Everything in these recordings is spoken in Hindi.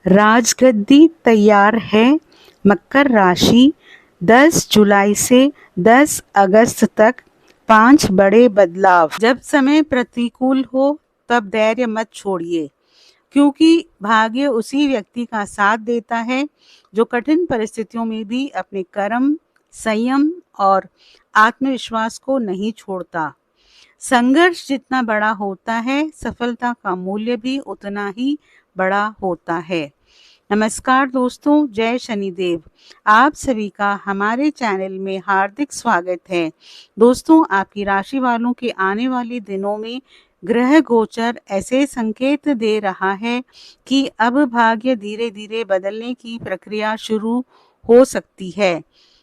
राजगद्दी तैयार है। मकर राशि 10 जुलाई से 10 अगस्त तक 5 बड़े बदलाव। जब समय प्रतिकूल हो तब धैर्य मत छोड़िए, क्योंकि भाग्य उसी व्यक्ति का साथ देता है जो कठिन परिस्थितियों में भी अपने कर्म, संयम और आत्मविश्वास को नहीं छोड़ता। संघर्ष जितना बड़ा होता है, सफलता का मूल्य भी उतना ही बड़ा होता है। नमस्कार दोस्तों, जय शनिदेव। आप सभी का हमारे चैनल में हार्दिक स्वागत है। दोस्तों, आपकी राशि वालों के आने वाले दिनों में ग्रह गोचर ऐसे संकेत दे रहा है कि अब भाग्य धीरे धीरे बदलने की प्रक्रिया शुरू हो सकती है।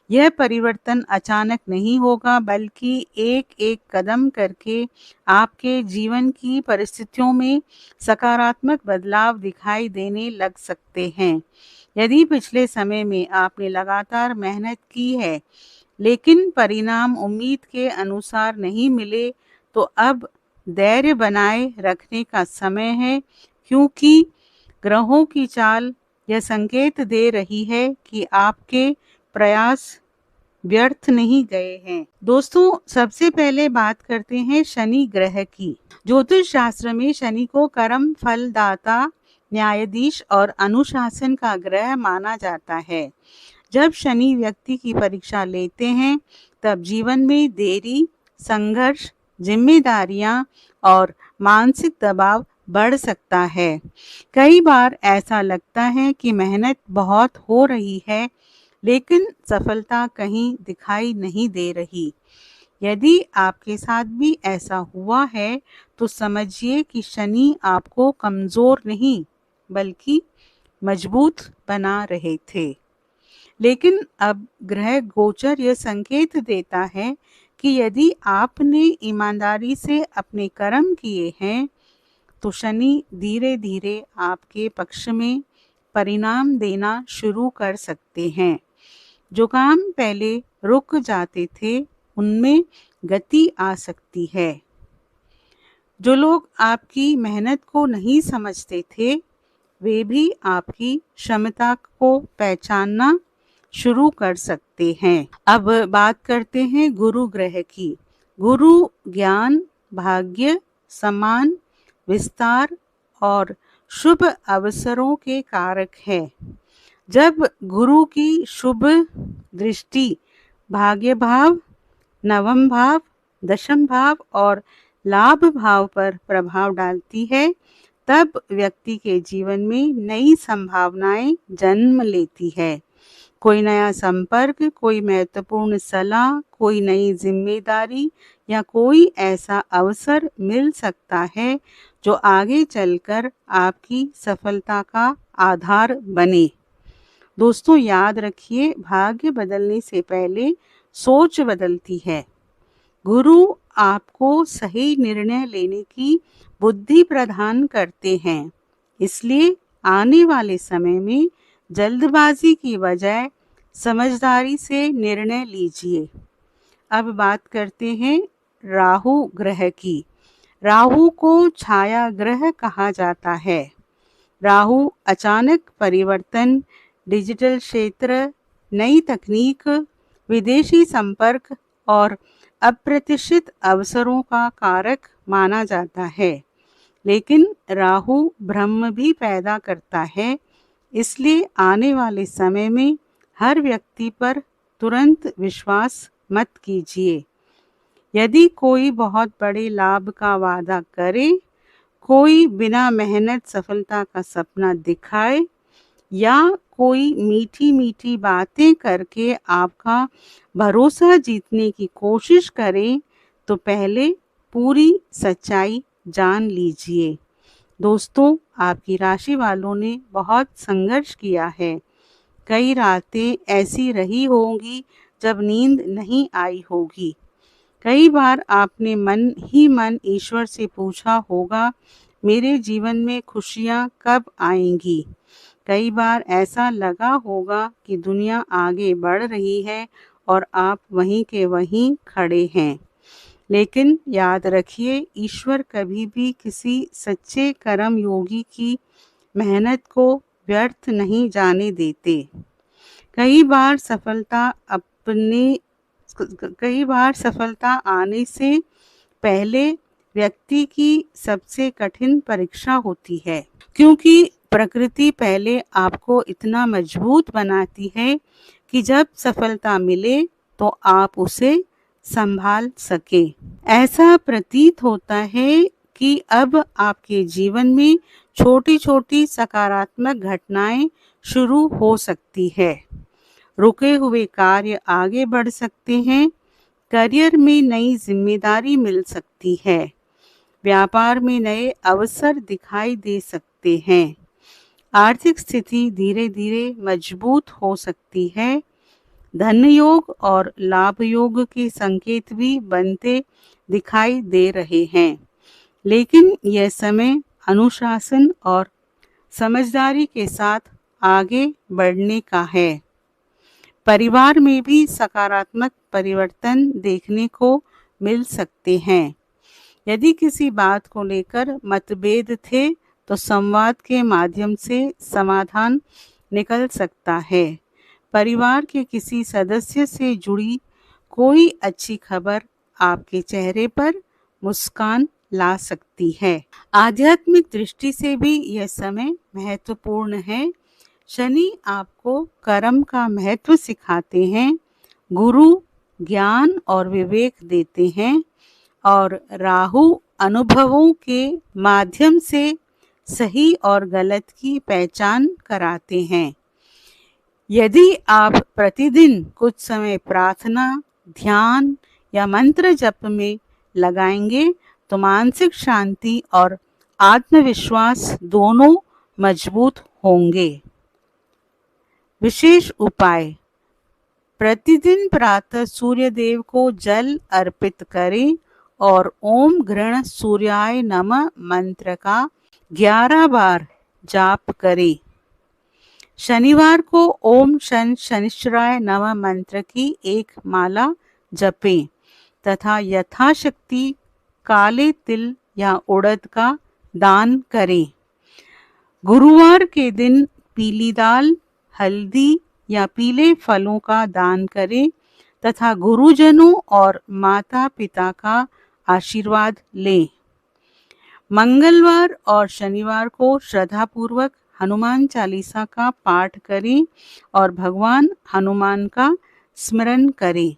यह परिवर्तन अचानक नहीं होगा, बल्कि एक एक कदम करके आपके जीवन की परिस्थितियों में सकारात्मक बदलाव दिखाई देने लग सकते हैं। यदि पिछले समय में आपने लगातार मेहनत की है, लेकिन परिणाम उम्मीद के अनुसार नहीं मिले, तो अब धैर्य बनाए रखने का समय है, क्योंकि ग्रहों की चाल यह संकेत दे रही है कि आपके प्रयास व्यर्थ नहीं गए हैं। दोस्तों, सबसे पहले बात करते हैं शनि ग्रह की। ज्योतिष शास्त्र में शनि को कर्म फलदाता, न्यायाधीश और अनुशासन का ग्रह माना जाता है। जब शनि व्यक्ति की परीक्षा लेते हैं, तब जीवन में देरी, संघर्ष, जिम्मेदारियां और मानसिक दबाव बढ़ सकता है। कई बार ऐसा लगता है कि मेहनत बहुत हो रही है, लेकिन सफलता कहीं दिखाई नहीं दे रही। यदि आपके साथ भी ऐसा हुआ है, तो समझिए कि शनि आपको कमजोर नहीं, बल्कि मजबूत बना रहे थे। लेकिन अब ग्रह गोचर यह संकेत देता है कि यदि आपने ईमानदारी से अपने कर्म किए हैं, तो शनि धीरे धीरे आपके पक्ष में परिणाम देना शुरू कर सकते हैं। जो काम पहले रुक जाते थे, उनमें गति आ सकती है। जो लोग आपकी मेहनत को नहीं समझते थे, वे भी आपकी क्षमता को पहचानना शुरू कर सकते हैं। अब बात करते हैं गुरु ग्रह की। गुरु ज्ञान, भाग्य, सम्मान, विस्तार और शुभ अवसरों के कारक है। जब गुरु की शुभ दृष्टि भाग्य भाव, नवम भाव, दशम भाव और लाभ भाव पर प्रभाव डालती है, तब व्यक्ति के जीवन में नई संभावनाएं जन्म लेती है। कोई नया संपर्क, कोई महत्वपूर्ण सलाह, कोई नई जिम्मेदारी या कोई ऐसा अवसर मिल सकता है जो आगे चलकर आपकी सफलता का आधार बने। दोस्तों, याद रखिए, भाग्य बदलने से पहले सोच बदलती है। गुरु आपको सही निर्णय लेने की बुद्धि प्रदान करते हैं। इसलिए आने वाले समय में जल्दबाजी की बजाय समझदारी से निर्णय लीजिए। अब बात करते हैं राहु ग्रह की। राहु को छाया ग्रह कहा जाता है। राहु अचानक परिवर्तन, डिजिटल क्षेत्र, नई तकनीक, विदेशी संपर्क और अप्रत्याशित अवसरों का कारक माना जाता है। लेकिन राहु भ्रम भी पैदा करता है, इसलिए आने वाले समय में हर व्यक्ति पर तुरंत विश्वास मत कीजिए। यदि कोई बहुत बड़े लाभ का वादा करे, कोई बिना मेहनत सफलता का सपना दिखाए या कोई मीठी मीठी बातें करके आपका भरोसा जीतने की कोशिश करे, तो पहले पूरी सच्चाई जान लीजिए। दोस्तों, आपकी राशि वालों ने बहुत संघर्ष किया है। कई रातें ऐसी रही होंगी जब नींद नहीं आई होगी। कई बार आपने मन ही मन ईश्वर से पूछा होगा, मेरे जीवन में खुशियाँ कब आएंगी। कई बार ऐसा लगा होगा कि दुनिया आगे बढ़ रही है और आप वहीं के वहीं खड़े हैं। लेकिन याद रखिए, ईश्वर कभी भी किसी सच्चे कर्म योगी की मेहनत को व्यर्थ नहीं जाने देते। कई बार सफलता आने से पहले व्यक्ति की सबसे कठिन परीक्षा होती है, क्योंकि प्रकृति पहले आपको इतना मजबूत बनाती है कि जब सफलता मिले तो आप उसे संभाल सके। ऐसा प्रतीत होता है कि अब आपके जीवन में छोटी छोटी सकारात्मक घटनाएं शुरू हो सकती है। रुके हुए कार्य आगे बढ़ सकते हैं। करियर में नई जिम्मेदारी मिल सकती है। व्यापार में नए अवसर दिखाई दे सकते हैं। आर्थिक स्थिति धीरे धीरे मजबूत हो सकती है। धन योग और लाभ योग के संकेत भी बनते दिखाई दे रहे हैं, लेकिन यह समय अनुशासन और समझदारी के साथ आगे बढ़ने का है। परिवार में भी सकारात्मक परिवर्तन देखने को मिल सकते हैं। यदि किसी बात को लेकर मतभेद थे तो संवाद के माध्यम से समाधान निकल सकता है। परिवार के किसी सदस्य से जुड़ी कोई अच्छी खबर आपके चेहरे पर मुस्कान ला सकती है। आध्यात्मिक दृष्टि से भी यह समय महत्वपूर्ण है। शनि आपको कर्म का महत्व सिखाते हैं, गुरु ज्ञान और विवेक देते हैं और राहु अनुभवों के माध्यम से सही और गलत की पहचान कराते हैं। यदि आप प्रतिदिन कुछ समय प्रार्थना, ध्यान या मंत्र जप में लगाएंगे तो मानसिक शांति और आत्मविश्वास दोनों मजबूत होंगे। विशेष उपाय: प्रतिदिन प्रातः सूर्य देव को जल अर्पित करें और ओम गृण सूर्याय नमः मंत्र का 11 बार जाप करें। शनिवार को ओम शन शनिश्चराय नमः मंत्र की एक माला जपें तथा यथाशक्ति काले तिल या उड़द का दान करें। गुरुवार के दिन पीली दाल, हल्दी या पीले फलों का दान करें तथा गुरुजनों और माता पिता का आशीर्वाद लें। मंगलवार और शनिवार को श्रद्धापूर्वक हनुमान चालीसा का पाठ करें और भगवान हनुमान का स्मरण करें।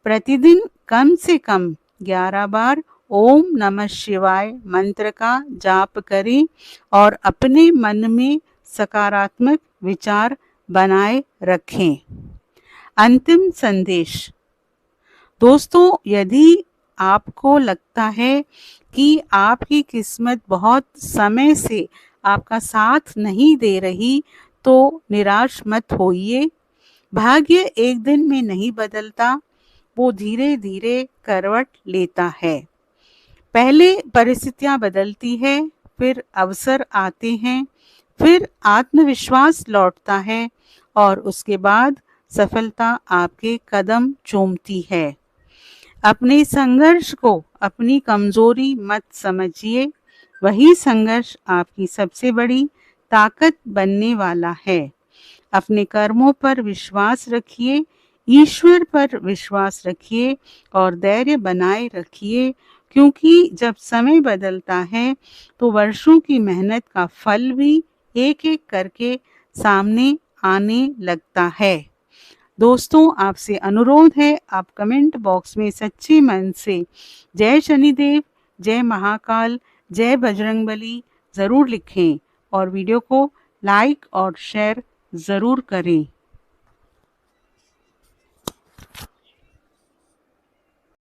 प्रतिदिन कम से कम 11 बार ओम नमः शिवाय मंत्र का जाप करें और अपने मन में सकारात्मक विचार बनाए रखें। अंतिम संदेश: दोस्तों, यदि आपको लगता है कि आपकी किस्मत बहुत समय से आपका साथ नहीं दे रही तो निराश मत होइए। भाग्य एक दिन में नहीं बदलता, वो धीरे धीरे करवट लेता है। पहले परिस्थितियां बदलती है, फिर अवसर आते हैं, फिर आत्मविश्वास लौटता है और उसके बाद सफलता आपके कदम चूमती है। अपने संघर्ष को अपनी कमजोरी मत समझिए, वही संघर्ष आपकी सबसे बड़ी ताकत बनने वाला है। अपने कर्मों पर विश्वास रखिए, ईश्वर पर विश्वास रखिए और धैर्य बनाए रखिए, क्योंकि जब समय बदलता है तो वर्षों की मेहनत का फल भी एक एक करके सामने आने लगता है। दोस्तों, आपसे अनुरोध है, आप कमेंट बॉक्स में सच्चे मन से जय शनिदेव, जय महाकाल, जय बजरंगबली ज़रूर लिखें और वीडियो को लाइक और शेयर ज़रूर करें।